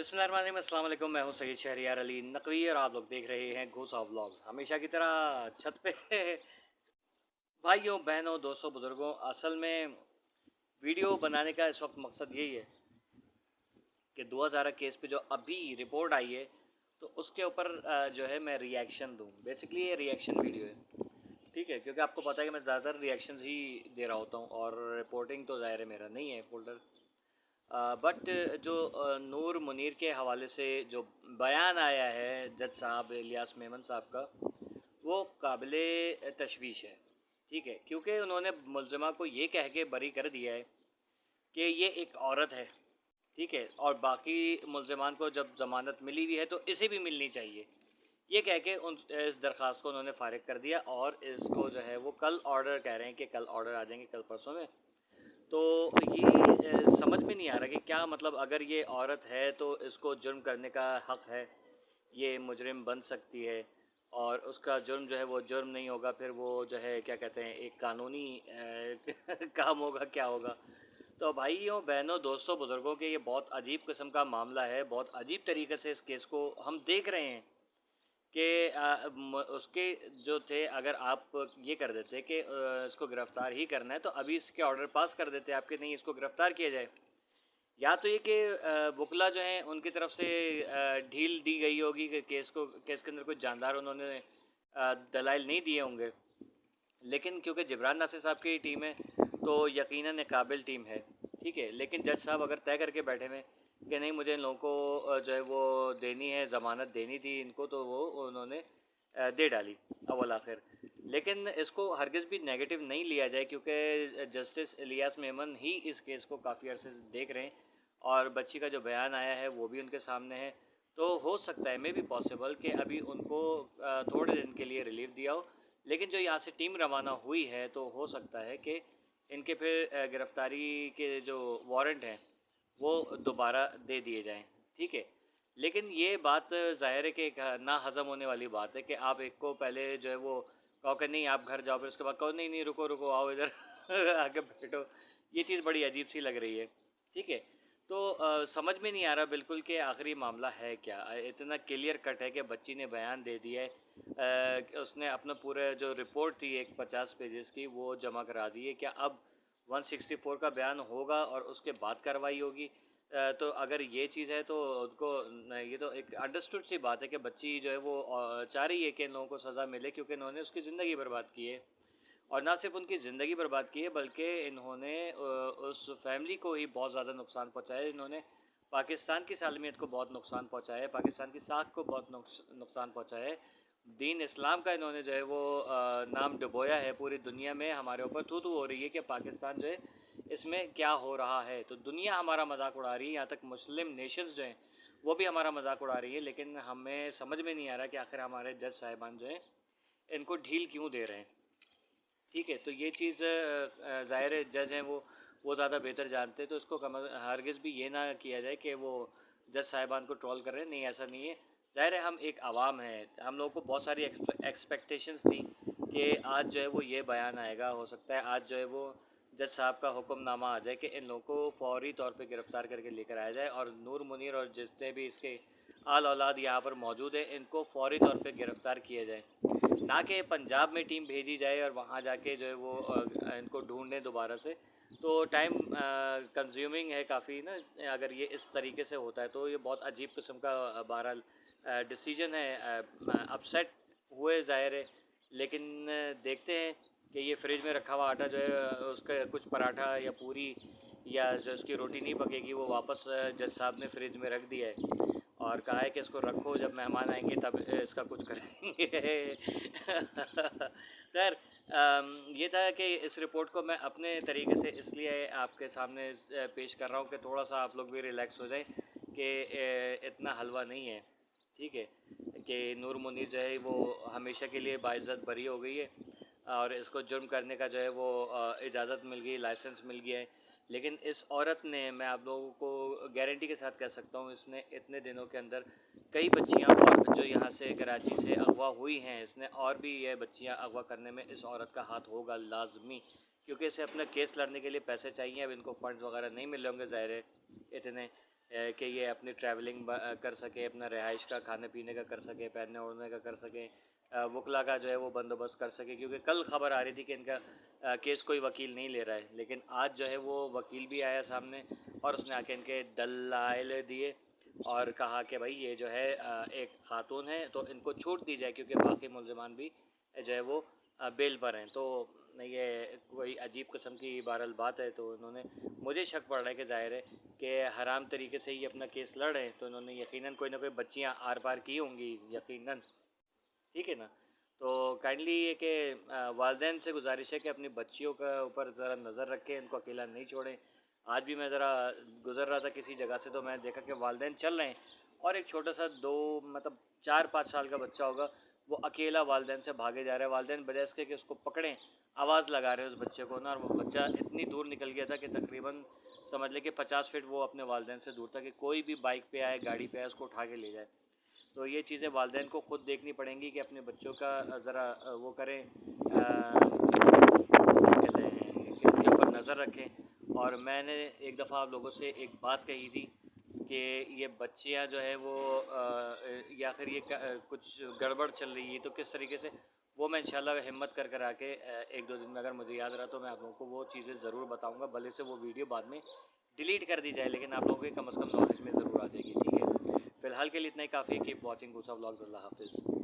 बिस्मिल्लाहिर्रहमानिर्रहीम, अस्सलाम वालेकुम। मैं हूं सैयद शहरियार अली नकवी और आप लोग देख रहे हैं घूसा व्लॉग्स। हमेशा की तरह छत पे भाइयों बहनों दोस्तों बुज़ुर्गों, असल में वीडियो बनाने का इस वक्त मकसद यही है कि 2000 केस पे जो अभी रिपोर्ट आई है तो उसके ऊपर जो है मैं रिएक्शन दूं। बेसिकली ये रिएक्शन वीडियो है, ठीक है, क्योंकि आपको पता है कि मैं ज़्यादातर रिएक्शंस ही दे रहा होता हूँ और रिपोर्टिंग तो ज़ाहिर है मेरा नहीं है फोल्डर। बट जो नूर मुनीर के हवाले से जो बयान आया है जज साहब इलियास मेमन साहब का, वो काबिले तशवीश है, ठीक है, क्योंकि उन्होंने मुलज़िमा को ये कह के बरी कर दिया है कि ये एक औरत है, ठीक है, और बाकी मुलज़मान को जब ज़मानत मिली हुई है तो इसे भी मिलनी चाहिए। ये कह के उन इस दरख्वास्त को उन्होंने फ़ारिग कर दिया और इसको जो है वो कल ऑर्डर कह रहे हैं कि कल ऑर्डर आ जाएंगे, कल परसों में। तो ये समझ में नहीं आ रहा कि क्या मतलब, अगर ये औरत है तो इसको जुर्म करने का हक़ है, ये मुजरिम बन सकती है और उसका जुर्म जो है वो जुर्म नहीं होगा, फिर वो जो है क्या कहते हैं एक कानूनी काम होगा, क्या होगा। तो भाइयों बहनों दोस्तों बुज़ुर्गों के ये बहुत अजीब किस्म का मामला है, बहुत अजीब तरीके से इस केस को हम देख रहे हैं कि उसके जो थे, अगर आप ये कर देते कि इसको गिरफ़्तार ही करना है तो अभी इसके ऑर्डर पास कर देते आपके, नहीं इसको गिरफ़्तार किया जाए। या तो ये कि वकला जो हैं उनकी तरफ से ढील दी गई होगी कि केस के अंदर कोई जानदार उन्होंने दलाइल नहीं दिए होंगे। लेकिन क्योंकि जिब्रान नासिर साहब की टीम है तो यकीनन एक काबिल टीम है, ठीक है, लेकिन जज साहब अगर तय करके बैठे हुए कि नहीं मुझे इन लोगों को जो है वो देनी है, ज़मानत देनी थी इनको, तो वो उन्होंने दे डाली अव्वल आखिर। लेकिन इसको हरगिज़ भी नेगेटिव नहीं लिया जाए क्योंकि जस्टिस इलियास मेमन ही इस केस को काफ़ी अरसे से देख रहे हैं और बच्ची का जो बयान आया है वो भी उनके सामने है। तो हो सकता है मे बी पॉसिबल कि अभी उनको थोड़े दिन के लिए रिलीफ दिया हो, लेकिन जो यहाँ से टीम रवाना हुई है तो हो सकता है कि इनके फिर गिरफ़्तारी के जो वारंट हैं वो दोबारा दे दिए जाएं, ठीक है। लेकिन ये बात ज़ाहिर है कि एक ना हज़म होने वाली बात है कि आप एक को पहले जो है वो कहो कि नहीं आप घर जाओ, फिर उसके बाद कहो नहीं नहीं रुको रुको आओ इधर आके बैठो। ये चीज़ बड़ी अजीब सी लग रही है, ठीक है। तो समझ में नहीं आ रहा बिल्कुल कि आखिरी मामला है क्या। इतना क्लियर कट है कि बच्ची ने बयान दे दिया है, उसने अपना पूरा जो रिपोर्ट थी एक 50 पेजेस की वो जमा करा दी है। क्या अब 164 का बयान होगा और उसके बाद कार्रवाई होगी? तो अगर ये चीज़ है तो उनको ये तो एक अंडरस्टूड सी बात है कि बच्ची जो है वो चाह रही है कि इन लोगों को सज़ा मिले क्योंकि इन्होंने उसकी ज़िंदगी बर्बाद की है। और ना सिर्फ उनकी ज़िंदगी बर्बाद की है बल्कि इन्होंने उस फैमिली को ही बहुत ज़्यादा नुकसान पहुंचाया है। इन्होंने पाकिस्तान की सालमियत को बहुत नुकसान पहुंचाया है, पाकिस्तान की साख को बहुत नुकसान पहुंचाया है। दीन इस्लाम का इन्होंने जो है वो नाम डुबोया है पूरी दुनिया में। हमारे ऊपर थू थू हो रही है कि पाकिस्तान जो है इसमें क्या हो रहा है। तो दुनिया हमारा मजाक उड़ा रही है, यहाँ तक मुस्लिम नेशंस जो हैं वो भी हमारा मजाक उड़ा रही है। लेकिन हमें समझ में नहीं आ रहा कि आखिर हमारे जज साहिबान जो हैं इनको ढील क्यों दे रहे हैं, ठीक है। तो ये चीज़ ज़ाहिर है जज हैं वो ज़्यादा बेहतर जानते हैं, तो इसको हरगिज़ भी ये ना किया जाए कि वो जज साहिबान को ट्रोल कर रहे हैं। नहीं, ऐसा नहीं है। ज़ाहिर है हम एक आवाम है, हम लोगों को बहुत सारी एक्सपेक्टेशंस थी कि आज जो है वो ये बयान आएगा, हो सकता है आज जो है वो जज साहब का हुक्मनामा आ जाए कि इन लोगों को फ़ौरी तौर पे गिरफ़्तार करके लेकर आया जाए और नूर मुनीर और जितने भी इसके आल औलाद यहाँ पर मौजूद है इनको फ़ौरी तौर पे गिरफ़्तार किया जाए, ना कि पंजाब में टीम भेजी जाए और वहाँ जाके जो है वो इनको ढूंढें दोबारा से। तो टाइम कंज्यूमिंग है काफ़ी ना, अगर ये इस तरीके से होता है तो ये बहुत अजीब किस्म का बहरहाल डिसीजन है। अपसेट हुए ज़ाहिर है, लेकिन देखते हैं कि ये फ्रिज में रखा हुआ आटा जो है उसका कुछ पराठा या पूरी या जो उसकी रोटी नहीं पकेगी वो वापस जज साहब ने फ्रिज में रख दिया है और कहा है कि इसको रखो, जब मेहमान आएंगे तब इसका कुछ करेंगे। खैर, ये था कि इस रिपोर्ट को मैं अपने तरीके से इसलिए आपके सामने पेश कर रहा हूँ कि थोड़ा सा आप लोग भी रिलैक्स हो जाएं कि इतना हलवा नहीं है, ठीक है, कि नूर मुनीर जो है वो हमेशा के लिए बाइज़्ज़त बरी हो गई है और इसको जुर्म करने का जो है वो इजाज़त मिल गई, लाइसेंस मिल गया है। लेकिन इस औरत ने, मैं आप लोगों को गारंटी के साथ कह सकता हूँ, इसने इतने दिनों के अंदर कई बच्चियाँ और जो यहाँ से कराची से अगवा हुई हैं, इसने और भी ये बच्चियाँ अगवा करने में इस औरत का हाथ होगा लाजमी, क्योंकि इसे अपना केस लड़ने के लिए पैसे चाहिए। अब इनको फ़ंड्स वगैरह नहीं मिल होंगे ज़ाहिर है इतने, कि ये अपनी ट्रैवलिंग कर सके, अपना रिहाइश का, खाने पीने का कर सके, पहनने ओढ़ने का कर सके, वकला का जो है वो बंदोबस्त कर सके। क्योंकि कल खबर आ रही थी कि इनका केस कोई वकील नहीं ले रहा है, लेकिन आज जो है वो वकील भी आया सामने और उसने आके इनके दलाइल दिए और कहा कि भाई ये जो है एक खातून है तो इनको छूट दी जाए, क्योंकि बाकी मुलजमान भी जो है वो बेल पर हैं। तो ये कोई अजीब किस्म की बहरहाल बात है। तो इन्होंने, मुझे शक पड़ रहा है कि ज़ाहिर है कि हराम तरीके से ही अपना केस लड़ रहे हैं, तो इन्होंने यकीनन कोई ना कोई बच्चियाँ आर पार की होंगी यकीनन, ठीक है ना। तो काइंडली ये कि वालदेन से गुजारिश है कि अपनी बच्चियों का ऊपर ज़रा नज़र रखें, इनको अकेला नहीं छोड़ें। आज भी मैं ज़रा गुज़र रहा था किसी जगह से, तो मैं देखा कि वालदेन चल रहे हैं और एक छोटा सा 2 मतलब 4-5 साल का बच्चा होगा, वो अकेला वालदेन से भागे जा रहा है। वालदेन बजाय इसके कि उसको पकड़ें, आवाज़ लगा रहे हैं उस बच्चे को ना, और वो बच्चा इतनी दूर निकल गया था कि तकरीबन समझ लें कि 50 फीट वो अपने वालदेन से दूर था, कि कोई भी बाइक पे आए, गाड़ी पे आए, उसको उठा के ले जाए। तो ये चीज़ें वालदेन को खुद देखनी पड़ेंगी कि अपने बच्चों का ज़रा वो करें, क्या कहते हैं कि उनके ऊपर नज़र रखें। और मैंने एक दफ़ा आप लोगों से एक बात कही थी कि ये बच्चियां जो है वो या फिर ये कुछ गड़बड़ चल रही है तो किस तरीके से, वो मैं इंशाल्लाह हिम्मत कर आके 1-2 दिन में अगर मुझे याद रहा तो मैं आप लोगों को वो चीज़ें ज़रूर बताऊंगा। भले से वो वीडियो बाद में डिलीट कर दी जाए, लेकिन आप लोगों के कम अज़ कम नॉलेज में ज़रूर आ जाएगी, ठीक है। फ़िलहाल के लिए इतना ही काफ़ी है। कीप वॉचिंग गुसा व्लॉग्स। अल्लाह हाफिज़।